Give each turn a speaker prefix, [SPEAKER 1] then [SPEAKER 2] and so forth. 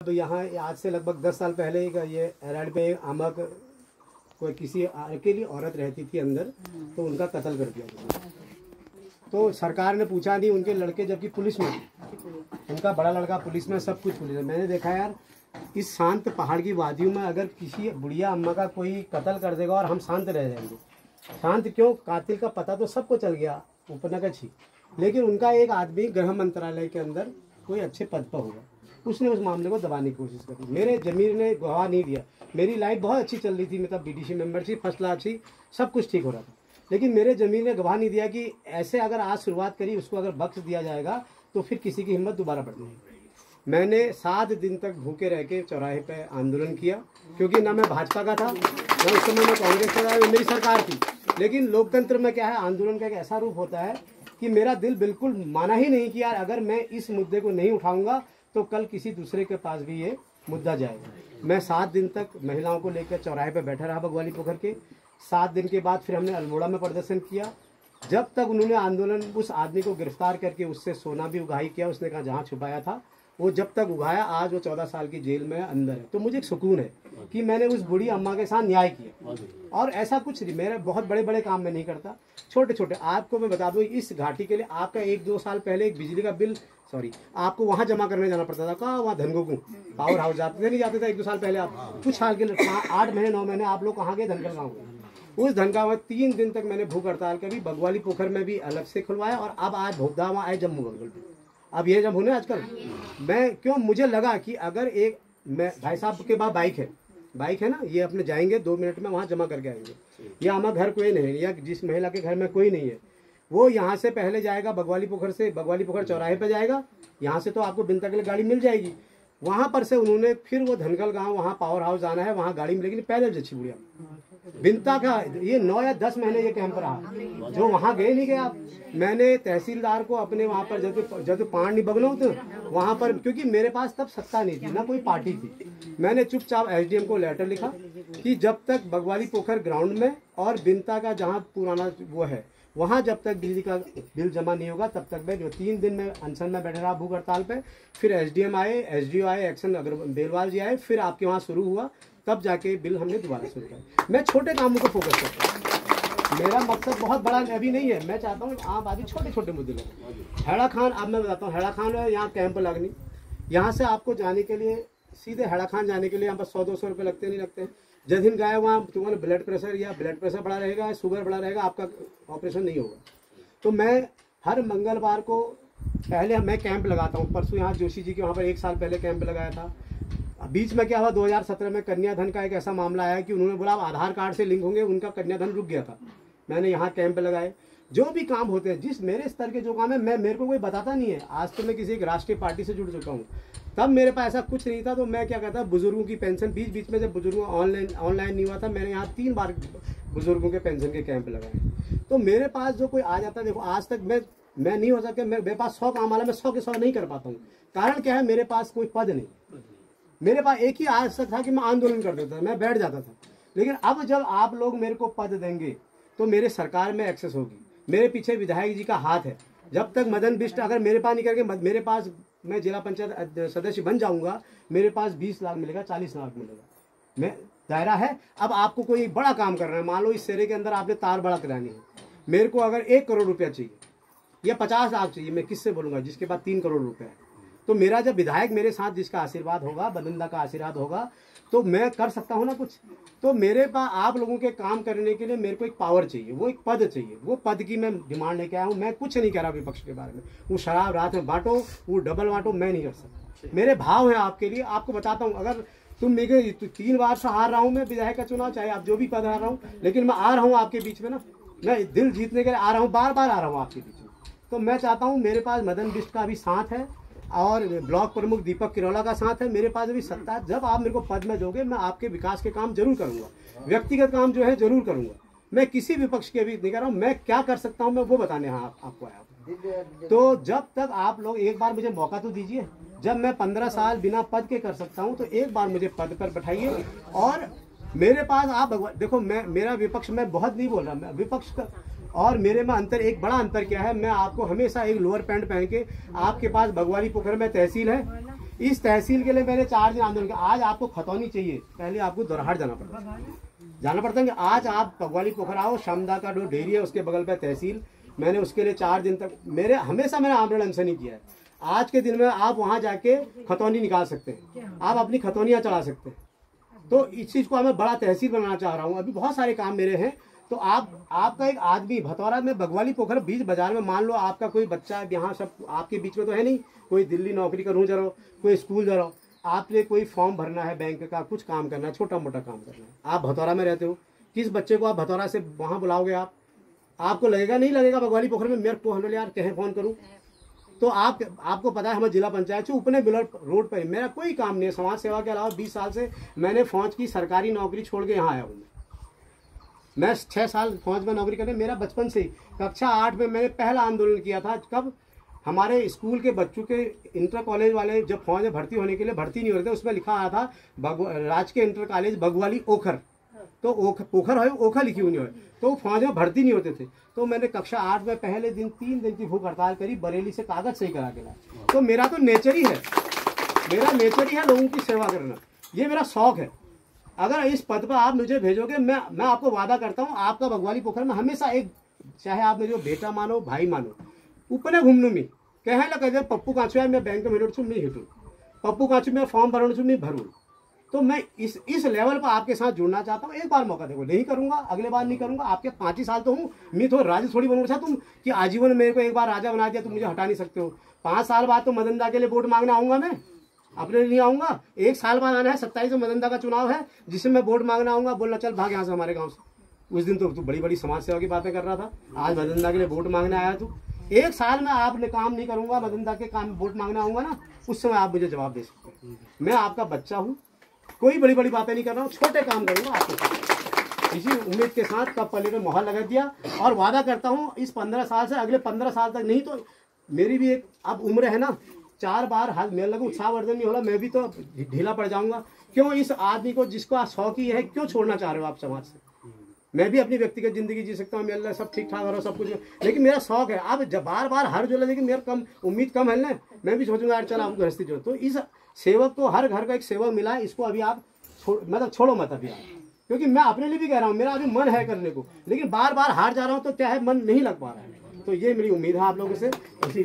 [SPEAKER 1] अब यहाँ आज से लगभग 10 साल पहले का ये एराड पे अमक कोई किसी अकेली औरत रहती थी अंदर, तो उनका कत्ल कर दिया गया। तो सरकार ने पूछा नहीं, उनके लड़के जबकि पुलिस में, उनका बड़ा लड़का पुलिस में, सब कुछ पुलिस में। मैंने देखा यार इस शांत पहाड़ की वादियों में अगर किसी बुढ़िया अम्मा का कोई कत्ल कर देगा और हम शांत रह जाएंगे। शांत क्यों? कातिल का पता तो सबको चल गया, उपनगछ ही, लेकिन उनका एक आदमी गृह मंत्रालय के अंदर कोई अच्छे पद पर होगा, उसने उस मामले को दबाने की कोशिश करी। मेरे जमीर ने गवाह नहीं दिया। मेरी लाइफ बहुत अच्छी चल रही थी, मतलब बीडीसी मेंबर थी, फर्स्ट क्लास थी, सब कुछ ठीक हो रहा था, लेकिन मेरे जमीर ने गवाह नहीं दिया कि ऐसे अगर आज शुरुआत करी, उसको अगर बख्श दिया जाएगा तो फिर किसी की हिम्मत दोबारा बढ़नी है। मैंने 7 दिन तक भूखे रह के चौराहे पे आंदोलन किया, क्योंकि ना मैं भाजपा का था, ना उस समय मैं कांग्रेस का था, मेरी सरकार थी। लेकिन लोकतंत्र में क्या है, आंदोलन का एक ऐसा रूप होता है कि मेरा दिल बिल्कुल माना ही नहीं कि यार अगर मैं इस मुद्दे को नहीं उठाऊंगा तो कल किसी दूसरे के पास भी ये मुद्दा जाएगा। मैं 7 दिन तक महिलाओं को लेकर चौराहे पे बैठा रहा बगवाली पोखर के। 7 दिन के बाद फिर हमने अल्मोड़ा में प्रदर्शन किया, जब तक उन्होंने आंदोलन उस आदमी को गिरफ्तार करके उससे सोना भी उगाही किया, उसने कहा जहाँ छुपाया था वो जब तक उगाया, आज वो 14 साल की जेल में अंदर है। तो मुझे एक सुकून है कि मैंने उस बूढ़ी अम्मा के साथ न्याय किया। और ऐसा कुछ नहीं, मेरे बहुत बड़े बड़े काम मैं नहीं करता, छोटे छोटे। आपको मैं बता दूं, इस घाटी के लिए आपका 1-2 साल पहले एक बिजली का बिल, आपको वहां जमा करने जाना पड़ता था। कहाँ? वहाँ धनगोगू पावर हाउस जाते थे, नहीं जाते थे 1-2 साल पहले। आप कुछ साल के लिए 8 महीने 9 महीने आप लोग कहाँ गए? धनगल गाँव। उस धनगांव में 3 दिन तक मैंने भूख हड़ताल करी, बगवाली पोखर में भी अलग से खुलवाया, और अब आज भोगदा वहाँ आए जम्मू बगल पे। अब ये जब होने आजकल मैं क्यों, मुझे लगा कि अगर एक मैं भाई साहब के पास बाइक है ना, ये अपने जाएंगे 2 मिनट में वहाँ जमा करके आएंगे। या हमारा घर कोई नहीं है, या जिस महिला के घर में कोई नहीं है, वो यहाँ से पहले जाएगा बगवाली पोखर से, बगवाली पोखर चौराहे पे जाएगा। यहाँ से तो आपको बिनता के लिए गाड़ी मिल जाएगी, वहाँ पर से उन्होंने फिर वो धनगल गाँव, वहाँ पावर हाउस आना है, वहाँ गाड़ी मिलेगी। पैदल जच्छी बुढ़िया बिनता का ये 9 या 10 महीने ये कैंप रहा, जो वहाँ गए नहीं गए आप। मैंने तहसीलदार को अपने वहाँ पर जब पान नहीं बगलो तो वहाँ पर, क्योंकि मेरे पास तब सत्ता नहीं थी ना कोई पार्टी थी, मैंने चुपचाप एसडीएम को लेटर लिखा कि जब तक बगवाली पोखर ग्राउंड में और बिनता का जहाँ पुराना वो है वहाँ जब तक बिजली का बिल जमा नहीं होगा तब तक मैं, जो 3 दिन में अनशन में बैठा रहा भूख हड़ताल पे। फिर एसडीएम आए, एसडीओ आए, एक्शन बेलवाल जी आए, फिर आपके वहाँ शुरू हुआ, तब जाके बिल हमने दोबारा शुरू किया। मैं छोटे कामों को फोकस करता हूँ, मेरा मकसद बहुत बड़ा अभी नहीं है। मैं चाहता हूँ आम आदमी छोटे छोटे मुद्दे लें। हैड़ा खान, अब मैं बताता हूँ, हैड़ा खान है यहाँ कैंप लगनी, यहाँ से आपको जाने के लिए सीधे हैड़ा खान जाने के लिए यहाँ पर 100-200 रुपये लगते नहीं लगते। जदिन गए वहाँ तुम्हारा ब्लड प्रेशर बढ़ा रहेगा, शुगर बढ़ा रहेगा, आपका ऑपरेशन नहीं होगा। तो मैं हर मंगलवार को पहले मैं कैंप लगाता हूँ। परसों यहाँ जोशी जी के वहाँ पर 1 साल पहले कैंप लगाया था। बीच में क्या हुआ, 2017 में कन्याधन का एक ऐसा मामला आया कि उन्होंने बोला आधार कार्ड से लिंक होंगे, उनका कन्याधन रुक गया था। मैंने यहाँ कैंप लगाए। जो भी काम होते हैं, जिस मेरे स्तर के जो काम है, मेरे को कोई बताता नहीं है। आज तो मैं किसी एक राष्ट्रीय पार्टी से जुड़ चुका हूँ, तब मेरे पास ऐसा कुछ नहीं था। तो मैं क्या कहता, बुजुर्गों की पेंशन, बीच में जब बुजुर्गों ऑनलाइन नहीं हुआ था, मैंने यहाँ 3 बार बुजुर्गों के पेंशन के कैंप लगाए। तो मेरे पास जो कोई आ जाता, देखो आज तक मैं नहीं हो सके, मेरे पास 100 काम वाला, मैं 100 के 100 नहीं कर पाता हूँ। कारण क्या है, मेरे पास कोई पद नहीं। मेरे पास एक ही आज तक था कि मैं आंदोलन कर देता था, मैं बैठ जाता था। लेकिन अब जब आप लोग मेरे को पद देंगे तो मेरे सरकार में एक्सेस होगी। मेरे पीछे विधायक जी का हाथ है। जब तक मदन बिष्ट अगर मेरे पास नहीं करके, मेरे पास मैं जिला पंचायत सदस्य बन जाऊंगा, मेरे पास 20 लाख मिलेगा, 40 लाख मिलेगा, मैं दायरा है। अब आपको कोई बड़ा काम करना है, मान लो इस सेरे के अंदर आपने तार बड़ा करानी है, मेरे को अगर 1 करोड़ रुपया चाहिए या 50 लाख चाहिए, मैं किससे बोलूंगा जिसके पास 3 करोड़ रुपया है? तो मेरा जब विधायक मेरे साथ, जिसका आशीर्वाद होगा, बदंदा का आशीर्वाद होगा, तो मैं कर सकता हूँ ना कुछ। तो मेरे पास आप लोगों के काम करने के लिए मेरे को एक पावर चाहिए, वो एक पद चाहिए। वो पद की मैं डिमांड लेके आया हूँ। मैं कुछ नहीं कह रहा विपक्ष के बारे में, वो शराब रात में बांटो, वो डबल बांटो, मैं नहीं कर सकता। मेरे भाव है आपके लिए, आपको बताता हूँ। अगर तुम मेरे 3 बार से हार रहा हूँ मैं विधायक का चुनाव, चाहे आप जो भी पद हार रहा हूँ, लेकिन मैं आ रहा हूँ आपके बीच में ना, मैं दिल जीतने के लिए आ रहा हूँ, बार बार आ रहा हूँ आपके बीच में। तो मैं चाहता हूँ, मेरे पास मदन बिष्ट का भी साथ है और ब्लॉक प्रमुख दीपक किरोला का साथ है। मेरे पास अभी सत्ता है। जब आप मेरे को पद में दोगे, मैं आपके विकास के काम जरूर करूंगा, व्यक्तिगत काम जो है जरूर करूंगा। मैं किसी विपक्ष के भी नहीं कर रहा हूँ, मैं क्या कर सकता हूँ मैं वो बताने आपको आया। तो जब तक आप लोग एक बार मुझे मौका तो दीजिए, जब मैं 15 साल बिना पद के कर सकता हूँ, तो एक बार मुझे पद पर बैठाइए। और मेरे पास आप देखो, मेरा विपक्ष में बहुत नहीं बोल रहा, मैं विपक्ष का और मेरे में अंतर, एक बड़ा अंतर क्या है, मैं आपको हमेशा एक लोअर पैंट पहन के, आपके पास बगवाली पोखर में तहसील है, इस तहसील के लिए मैंने 4 दिन आंदोलन किया। आज आपको खतौनी चाहिए, पहले आपको दोरहाट जाना पड़ता है कि आज आप बगवाली पोखर आओ, शामदा का जो डेयरी है उसके बगल पे तहसील, मैंने उसके लिए 4 दिन तक हमेशा मैंने आंदोलन अनशन नहीं किया है। आज के दिन में आप वहां जाके खतौनी निकाल सकते हैं, आप अपनी खतौनियां चढ़ा सकते हैं। तो इस चीज को मैं बड़ा तहसील बनाना चाह रहा हूँ। अभी बहुत सारे काम मेरे हैं। तो आपका एक आदमी भतौरा में बगवाली पोखर बीच बाजार में, मान लो आपका कोई बच्चा यहाँ सब आपके बीच में तो है नहीं, कोई दिल्ली नौकरी करूँ जा रहा हो, कोई स्कूल जा रहा हो, आपने कोई फॉर्म भरना है बैंक का, कुछ काम करना है, छोटा मोटा काम करना है, आप भतौरा में रहते हो, किस बच्चे को आप भतौरा से वहाँ बुलाओगे? आपको लगेगा नहीं लगेगा बगवाली पोखर में मेरे को हम यार कहें फ़ोन करूँ? तो आपको पता है हमें जिला पंचायत से उपने बिलर रोड पर मेरा कोई काम नहीं है। समाज सेवा के अलावा 20 साल से मैंने फौज की सरकारी नौकरी छोड़ के यहाँ आया हूँ। मैं 6 साल फौज में नौकरी करने, मेरा बचपन से ही कक्षा 8 में मैंने पहला आंदोलन किया था। कब हमारे स्कूल के बच्चों के इंटर कॉलेज वाले जब फौज में भर्ती होने के लिए भर्ती नहीं हो रहे थे, उसमें लिखा आया था राजकीय इंटर कॉलेज बगवाली ओखर, तो पोखर है ओखर लिखी हुई है, तो फौज में भर्ती नहीं होते थे। तो मैंने कक्षा 8 में पहले दिन 3 दिन की भूख हड़ताल करी, बरेली से कागज सही करा के लाया। तो मेरा तो नेचर ही है, लोगों की सेवा करना, ये मेरा शौक है। अगर इस पद पर आप मुझे भेजोगे, मैं आपको वादा करता हूँ आपका बगवाली पोखर में हमेशा एक, चाहे आप मेरे बेटा मानो भाई मानो, ऊपर घूमनू में कहे लगे पप्पू कांचू है, मैं बैंक में हिटू नहीं हिटू, पप्पू कांचू में फॉर्म भरणु छू नहीं भरूँ। तो मैं इस लेवल पर आपके साथ जुड़ना चाहता हूँ। एक बार मौका देखो, नहीं करूंगा अगले बार नहीं करूंगा। आपके 5 ही साल तो हूँ, मैं तो राजा थोड़ी बनूंगा। तुम कि आजीवन मेरे को एक बार राजा बना दिया, तुम मुझे हटा नहीं सकते हो। 5 साल बाद तो मदनदा के लिए वोट मांगने आऊंगा, मैं अपने लिए नहीं आऊंगा। 1 साल बाद आना है, 27 में मदनदा का चुनाव है, जिसमें मैं वोट मांगने आऊंगा। बोलना चल भाग यहाँ से हमारे गाँव से। उस दिन तो बड़ी बड़ी समाज सेवा की बातें कर रहा था, आज मदनदा के लिए वोट मांगने आया तू। 1 साल में आपने काम नहीं करूंगा, मदनदा के काम वोट मांगने आऊंगा ना, उस समय आप मुझे जवाब दे सकते हैं। मैं आपका बच्चा हूँ, कोई बड़ी बड़ी बातें नहीं कर रहा हूँ, छोटे काम करूंगा आपके साथ। इसी उम्मीद के साथ कब पल्ले में मोहर लगा दिया और वादा करता हूँ इस 15 साल से अगले 15 साल तक नहीं तो मेरी भी एक अब उम्र है ना, 4 बार हाथ मेरे लगे उत्साहवर्धन नहीं होला, मैं भी तो ढीला पड़ जाऊंगा। क्यों इस आदमी को जिसको शौक ही है क्यों छोड़ना चाह रहे हो आप समाज से? मैं भी अपनी व्यक्तिगत जिंदगी जी सकता हूँ, मेरे सब ठीक ठाक हो रहा सब कुछ, लेकिन मेरा शौक है। अब जब बार बार हर जो लेकिन मेरा कम उम्मीद कम है ना, मैं भी सोचूंगा यार चल आप गृहस्थी जो। तो इस सेवक को हर घर का एक सेवक मिला है, इसको अभी आप मतलब छोड़ो मत अभी आप, क्योंकि मैं अपने लिए भी कह रहा हूँ, मेरा अभी मन है करने को, लेकिन बार बार हार जा रहा हूँ तो क्या है मन नहीं लग पा रहा है। तो ये मेरी उम्मीद है आप लोगों से, इसी